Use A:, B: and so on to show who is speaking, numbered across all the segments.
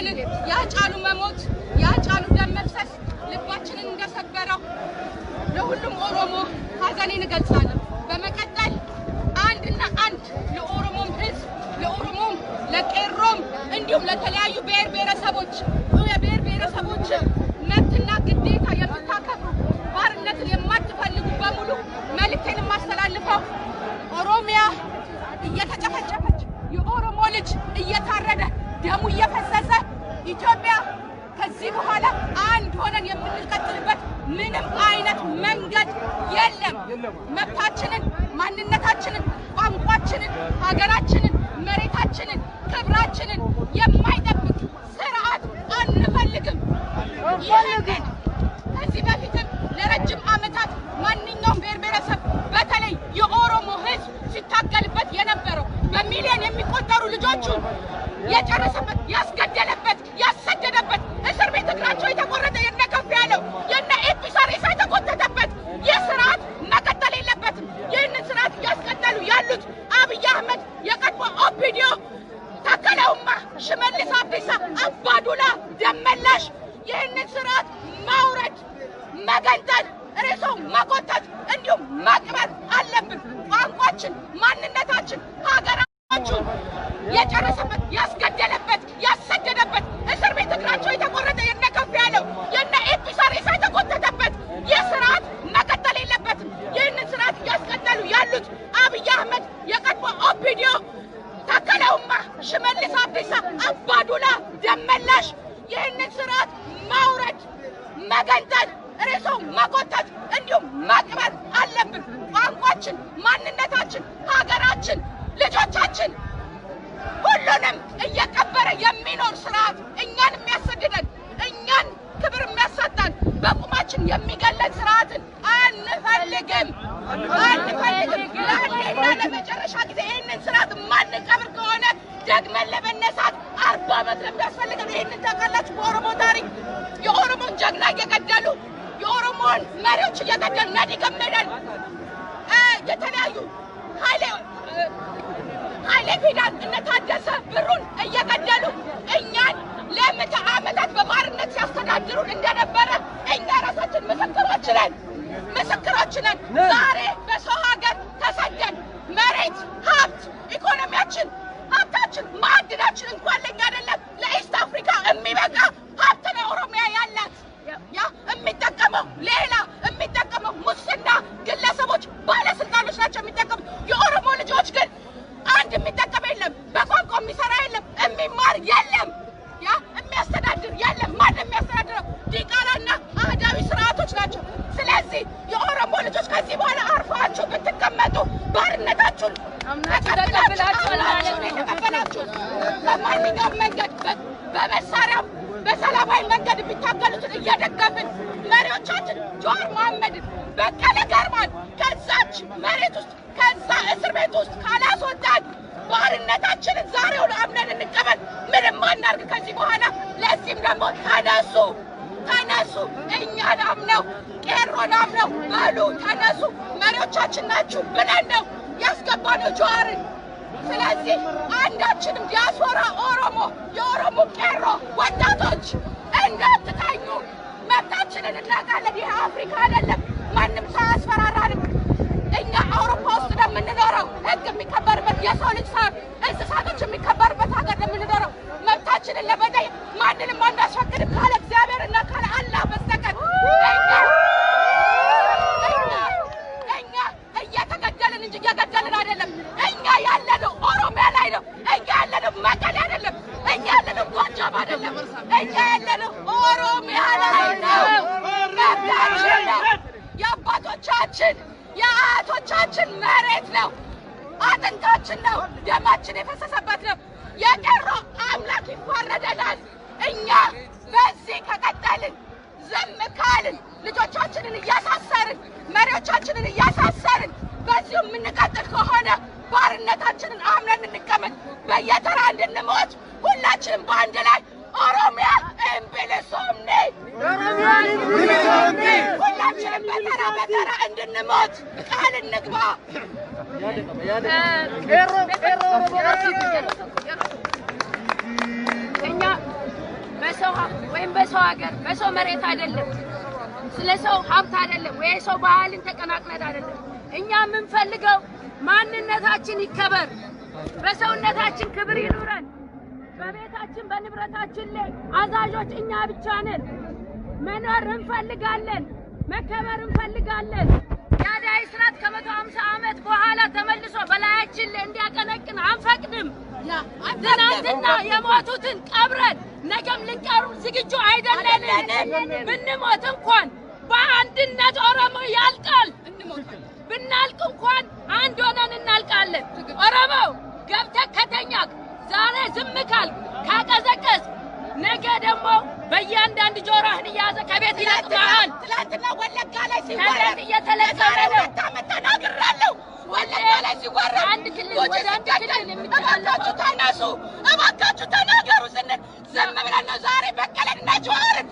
A: ያዘንን ያጫሉ መሞት ያጫሉ ደም መፍሰስ ልባችንን እንደሰበረው ለሁሉም ኦሮሞ ሀዘኔን እገልጻለሁ። በመቀጠል አንድና አንድ ለኦሮሞም ህዝብ ለኦሮሞም ለቄሮም እንዲሁም ለተለያዩ ብሔር ብሔረሰቦች መብትና ግዴታ የምታከብሩ ባርነትን የማትፈልጉ በሙሉ መልእክቴን የማስተላልፈው ኦሮሚያ እየተጨፈጨፈች የኦሮሞ ልጅ እየታረደ ደሙ እየፈሰሰ ኢትዮጵያ ከዚህ በኋላ አንድ ሆነን የምንቀጥልበት ምንም አይነት መንገድ የለም። መብታችንን፣ ማንነታችንን፣ ቋንቋችንን፣ ሀገራችንን፣ መሬታችንን፣ ክብራችንን የማይጠብቅ ስርዓት አንፈልግም። ይህንን ከዚህ በፊትም ለረጅም ዓመታት ማንኛውም ብሔር ብሔረሰብ በተለይ የኦሮሞ ህዝብ ሲታገልበት የነበረው በሚሊዮን የሚቆጠሩ ልጆቹን የጨረሰበት ያስገደለበት ያሰደደበት እስር ቤት እግራቸው የተቆረጠ የነ ከፍ ያለው የነ ኤፒሳ ሬሳ የተጎተተበት ይህ ስርዓት መቀጠል የለበትም። ይህንን ስርዓት እያስቀጠሉ ያሉት አብይ አህመድ፣ የቀድሞ ኦፒዲዮ፣ ታከለ ኡማ፣ ሽመልስ አብዲሳ፣ አባዱላ፣ ደመላሽ ይህንን ስርዓት ማውረድ፣ መገንጠል፣ ሬሳው መጎተት እንዲሁም መቅበር አለብን። ቋንቋችን፣ ማንነታችን፣ ሀገራችን የጨረሰበት ያስገደለበት ያሰደደበት እስር ቤት እግራቸው የተቆረጠ የነ ከፍ ያለው የነ ኤፒሳ ሬሳ የተጎተተበት ይህ ስርዓት መቀጠል የለበትም። ይህንን ስርዓት እያስቀጠሉ ያሉት አብይ አህመድ፣ የቀድሞ ኦፒዲዮ፣ ታከለ ኡማ፣ ሽመልስ አብዲሳ፣ አባዱላ፣ ደመላሽ ይህንን ስርዓት ማውረድ፣ መገንጠል፣ ሬሳው መጎተት እንዲሁም መቅበር አለብን። ቋንቋችን፣ ማንነታችን፣ ሀገራችን፣ ልጆቻችን ሁሉንም እየቀበረ የሚኖር ስርዓት እኛን የሚያሰድደን እኛን ክብር የሚያሳጣን በቁማችን የሚገለን ስርዓትን አንፈልግም። ለአንዴና ለመጨረሻ ጊዜ ይህንን ስርዓት ማንቀብር ከሆነ ደግመን ለመነሳት 40 ዓመት ለሚያስፈልገን ይህንን ታውቃላችሁ። በኦሮሞ ታሪክ የኦሮሞን ጀግና እየገደሉ የኦሮሞን መሪዎች እየገደሉ ነዲ ገመዳን የተለያዩ ኃይሌ ፊዳን እነ ታደሰ ብሩን እየገደሉ እኛን ለምዕተ ዓመታት በባርነት ሲያስተዳድሩን እንደነበረ እኛ ራሳችን ምስክሮች ነን። ዛሬ በሰው ሀገር ተሰደን መሬት፣ ሀብት፣ ኢኮኖሚያችን፣ ሀብታችን፣ ማዕድናችን እንኳን ለኛ አይደለም ለኢስት አፍሪካ የሚበቃ ሀብት ነው ኦሮሚያ ያላት። ያ የሚጠቀመው ሌላ የሚጠቀመው ሙስና ግለሰቦች፣ ባለስልጣኖች ናቸው የሚጠቀሙት። የኦሮሞ ልጆች ግን አንድ የሚጠቀም የለም፣ በቋንቋ የሚሰራ የለም፣ የሚማር የለም፣ ያ የሚያስተዳድር የለም። ማን የሚያስተዳድረው? ዲቃላና አህዳዊ ስርዓቶች ናቸው። ስለዚህ የኦሮሞ ልጆች ከዚህ በኋላ አርፋችሁ ብትቀመጡ ባርነታችሁን ተቀበላችሁ በማንኛውም መንገድ በመሳሪያም በሰላማዊ መንገድ የሚታገሉትን እየደገፍን መሪዎቻችን ጀዋር መሐመድን፣ በቀለ ገርባን ከዛች መሬት ውስጥ ከዛ እስር ቤት ውስጥ ካላስወጣን ባርነታችንን ዛሬውን አምነን እንቀበል። ምንም አናርግ ከዚህ በኋላ። ለዚህም ደግሞ ተነሱ፣ እኛን አምነው ቄሮን አምነው በሉ ተነሱ፣ መሪዎቻችን ናችሁ ብለን ነው ያስገባነው ጀዋርን። ስለዚህ አንዳችንም ዲያስፖራ ኦሮሞ፣ የኦሮሞ ቄሮ ወጣቶች እንዳትተኙ፣ መብታችንን እናውቃለን። ይህ አፍሪካ አይደለም፣ ማንም ሰው አያስፈራራንም። እኛ አውሮፓ ውስጥ ነው የምንኖረው። ህግ የሚከበርበት የሰው ልጅ እንስሳቶች የሚከበርበት ሀገር ነው የምንኖረው። መብታችንን ለመጠየቅ ማንንም አናስፈቅድም ካለ እግዚአብሔር እና ካለ አላህ በስተቀር። እኛ እየተገደልን እንጂ እየገደልን አይደለም። እኛ ያለነው ኦሮሚያ ላይ ነው። እኛ ያለነው መቀሌ አይደለም። እኛ ያለነው ጎጃም አይደለም። እኛ ያለነው ኦሮሚያ ላይ ነው። መብታችን ነው። የአባቶቻችን የአያቶቻችን መሬት ነው። አጥንታችን ነው። ደማችን የፈሰሰበት ነው። የቄሮ አምላክ ይፋረደናል። እኛ በዚህ ከቀጠልን ዝም ካልን ልጆቻችንን እያሳሰርን መሪዎቻችንን እያሳሰርን በዚሁ የምንቀጥል ከሆነ ባርነታችንን አምነን እንቀመጥ። በየተራ እንድንሞት ሁላችንም በአንድ ላይ ኦሮሚያ እምቢልሱምኒ ሁላችንም በተራ እንድንሞት ቃል እንግባ።
B: በሰው ሀገር በሰው መሬት አይደለም ስለሰው ሀብት አይደለም ወይ ሰው ባህልን ተቀናቅነን አይደለም እኛ ምን ፈልገው ማንነታችን ይከበር በሰውነታችን ክብር ይኑረን በቤታችን በንብረታችን ላይ አዛዦች እኛ ብቻ ነን መኖር እንፈልጋለን መከበር እንፈልጋለን ያዳይ ስራት ከ150 ዓመት በኋላ ተመልሶ በላያችን ላይ እንዲያቀነቅን አንፈቅድም ትናንትና የሞቱትን ቀብረን ነገም ልንቀሩ ዝግጁ አይደለንም ብንሞት እንኳን በአንድነት ኦሮሞ ያልቃል ብናልቅ እንኳን አንድ ሆነን እናልቃለን ኦሮሞ ገብተህ ከተኛክ ዛሬ ዝም ካልክ ካቀዘቀዝ ነገ ደግሞ በእያንዳንዱ ጆሮህን ያዘ ከቤት ይለቅማል ትላንትና ወለጋ ላይ ሲወራ እየተለቀመ ነው ተናግራለሁ ወለጋ ላይ ሲወራ አንድ ክልል ወደ አንድ ክልል የሚተላለፉ ተነሱ እባካችሁ ተናገሩ ስንል ዝም ብለን ነው ዛሬ በቀለና ጆሮን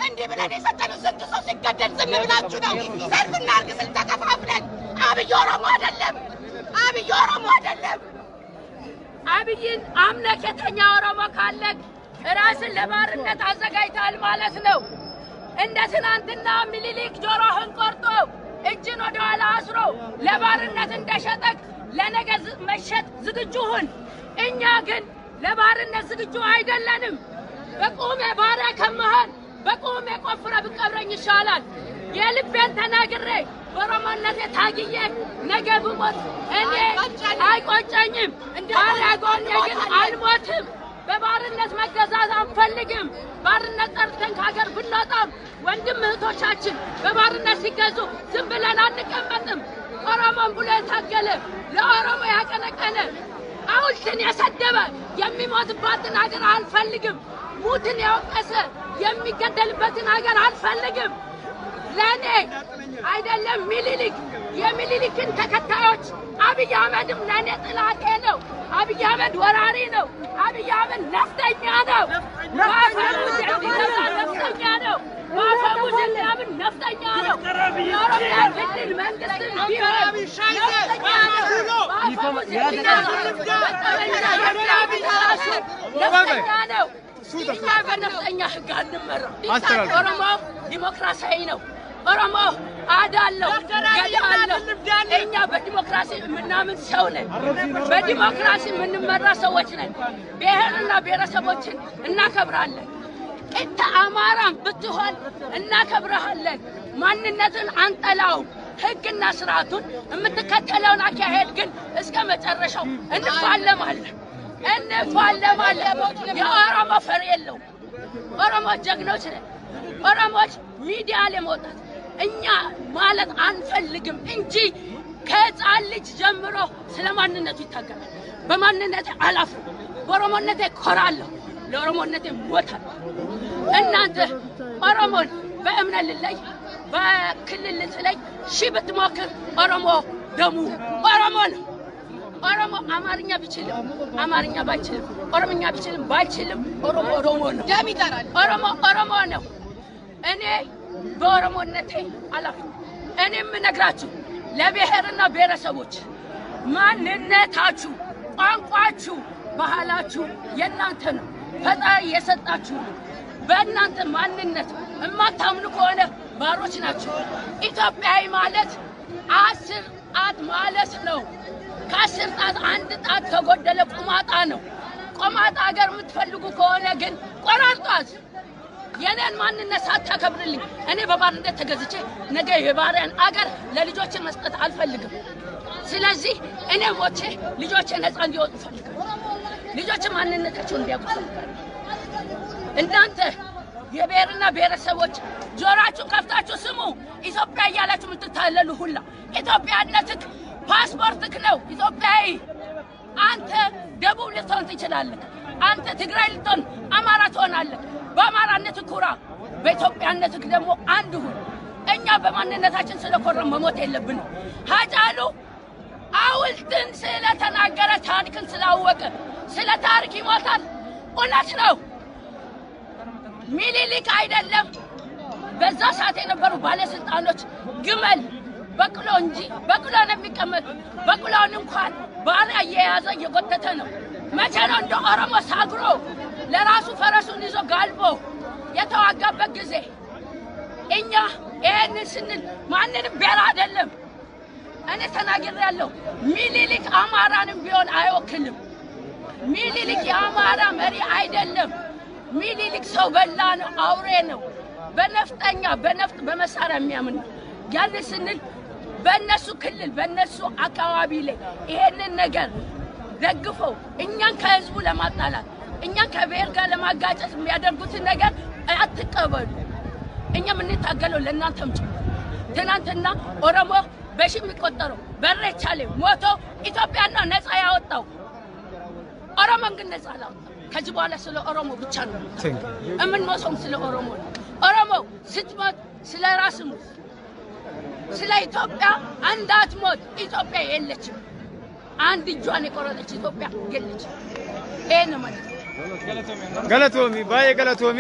B: እንዲህ ብለን የሰጠነው ስንት ሰው ሲገደል ዝም ብላችሁ ነው ሰልፍና አርግስል ተከፋፍለን አብይ ኦሮሞ አይደለም አብይን አምነህ የተኛ ኦሮሞ ካለክ ራስን ለባርነት አዘጋጅተሃል ማለት ነው እንደ ትናንትና ሚኒሊክ ጆሮህን ቆርጦ እጅን ወደ ኋላ አስሮ ለባርነት እንደሸጠክ ለነገ መሸጥ ዝግጁ ሁን እኛ ግን ለባርነት ዝግጁ አይደለንም በቁሜ ባሪያ ከመሆን በቁሜ ቆፍረ ብቀብረኝ ይሻላል የልቤን ተናግሬ ኦሮሞነቴ ታግዬ ነገ ብሞት እኔ አይቆጨኝም አላጎኔ ግን አልሞትም በባርነት መገዛት አንፈልግም ባርነት ጠርተን ከሀገር ብንወጣም ወንድም እህቶቻችን በባርነት ሲገዙ ዝም ብለን አንቀመጥም ኦሮሞን ብሎ የታገለ ለኦሮሞ ያቀነቀነ ሐውልትን የሰደበ የሚሞትባትን ሀገር አልፈልግም ሙትን የወቀሰ የሚገደልበትን ሀገር አልፈልግም ለኔ አይደለም ሚኒሊክ የሚኒሊክን ተከታዮች አብይ አህመድም ለኔ ጥላቴ ነው አብይ አህመድ ወራሪ ነው አብይ አህመድ ነፍጠኛ ነው ባፈሙዝ እንዲገዛ ነፍጠኛ ነው ባፈሙዝ እንዲያምን ነፍጠኛ ነው የኦሮሚያ ክልል መንግስትን ቢሆን ነፍጠኛ ነው ባፈሙዝ ነፍጠኛ ነው እኛ በነፍጠኛ ህግ አንመራም ኦሮሞ ዲሞክራሲያዊ ነው ኦሮሞ አዳለው ገዳለው እኛ በዲሞክራሲ ምናምን ሰው ነን በዲሞክራሲ ምንመራ ሰዎች ነን ብሔርና ብሔረሰቦችን እናከብራለን እንተ አማራም ብትሆን እናከብራለን ማንነትን አንጠላው ህግና ስርዓቱን የምትከተለውን አካሄድ ግን እስከ መጨረሻው እንፋለማለን የኦሮሞ ፈር የለው ኦሮሞ ጀግኖች ነን ኦሮሞች ሚዲያ ላይ መውጣት እኛ ማለት አንፈልግም እንጂ ከህፃን ልጅ ጀምሮ ስለማንነቱ ይታገላል በማንነቴ አላፍርም በኦሮሞነቴ ኮራለሁ ለኦሮሞነቴ ሞታለሁ እናንተ ኦሮሞን በእምነት ላይ በክልል ላይ ብትሞክር ኦሮሞ ደሙ ኦሮሞ ነው ኦሮሞ አማርኛ ቢችልም አማርኛ ባይችልም ኦሮምኛ ቢችልም ባይችልም ኦሮሞ ነው ደም ይጠራል ኦሮሞ ነው እኔ በኦሮሞነቴ አላፍርም እኔም ነግራችሁ ለብሔርና ብሔረሰቦች ማንነታችሁ ቋንቋችሁ ባህላችሁ የናንተ ነው ፈጣሪ የሰጣችሁ በእናንተ ማንነት እማታምኑ ከሆነ ባሮች ናችሁ ኢትዮጵያዊ ማለት 10 ጣት ማለት ነው ከ10 ጣት አንድ ጣት ተጎደለ ቁማጣ ነው ቁማጣ ሀገር የምትፈልጉ ከሆነ ግን ቆራርጧት የኔን ማንነት ሳታከብርልኝ እኔ በባርነት ተገዝቼ ነገ የባሪያን አገር ለልጆቼ መስጠት አልፈልግም ስለዚህ እኔ ሞቼ ልጆቼ ነፃ እንዲወጡ ፈልጋለሁ ልጆቼ ማንነታቸውን እንዲያውቁ ፈልጋለሁ እናንተ የብሔርና ብሔረሰቦች ጆሮአችሁን ከፍታችሁ ስሙ ኢትዮጵያ እያላችሁ የምትታለሉ ሁላ ኢትዮጵያነትክ ፓስፖርትክ ነው ኢትዮጵያዊ አንተ ደቡብ ልትሆን ትችላለህ አንተ ትግራይ ልትሆን አማራ ትሆናለህ በአማራነትህ ኩራ በኢትዮጵያነትህ ደግሞ አንድ ሁን እኛ በማንነታችን ስለኮረም መሞት የለብንም ሀጫሉ ሐውልትን ስለተናገረ ታሪክን ስላወቀ ስለ ታሪክ ይሞታል እውነት ነው ሚኒሊክ አይደለም በዛ ሰዓት የነበሩ ባለስልጣኖች ግመል በቅሎ እንጂ በቅሎ ነው የሚቀመጥ በቅሎን እንኳን ባሪያ እየያዘ እየጎተተ ነው መቼ ነው እንደ ኦሮሞ ሳግሮ ለራሱ ፈረሱን ይዞ ጋልቦ የተዋጋበት ጊዜ እኛ ይሄን ስንል ማንንም ቤራ አይደለም እኔ ተናግሬያለሁ ሚኒሊክ አማራንም ቢሆን አይወክልም ሚኒሊክ የአማራ መሪ አይደለም ሚኒሊክ ሰው በላ ነው አውሬ ነው በነፍጠኛ በነፍጥ በመሳሪያ የሚያምን ያን ስንል በእነሱ ክልል በእነሱ አካባቢ ላይ ይሄንን ነገር ደግፈው እኛን ከህዝቡ ለማጣላት እኛን ከብሔር ጋር ለማጋጨት የሚያደርጉት ነገር አትቀበሉ እኛ ምን ታገለው ለእናንተም ትናንትና ኦሮሞ በሺ የሚቆጠረው በሬቻ ላይ ሞቶ ኢትዮጵያና ነፃ ያወጣው ኦሮሞ ግን ነፃ አላወጣም ከዚህ በኋላ ስለ ኦሮሞ ብቻ ነው እምን ሞቶም ስለ ኦሮሞ ኦሮሞ ስትሞት ስለ ራስሙ ስለ ኢትዮጵያ አንዳት ሞት ኢትዮጵያ የለችም አንድ እጇን የቆረጠች ኢትዮጵያ የለችም እኔ ማለት ገለቶሚ ባይ ገለቶሚ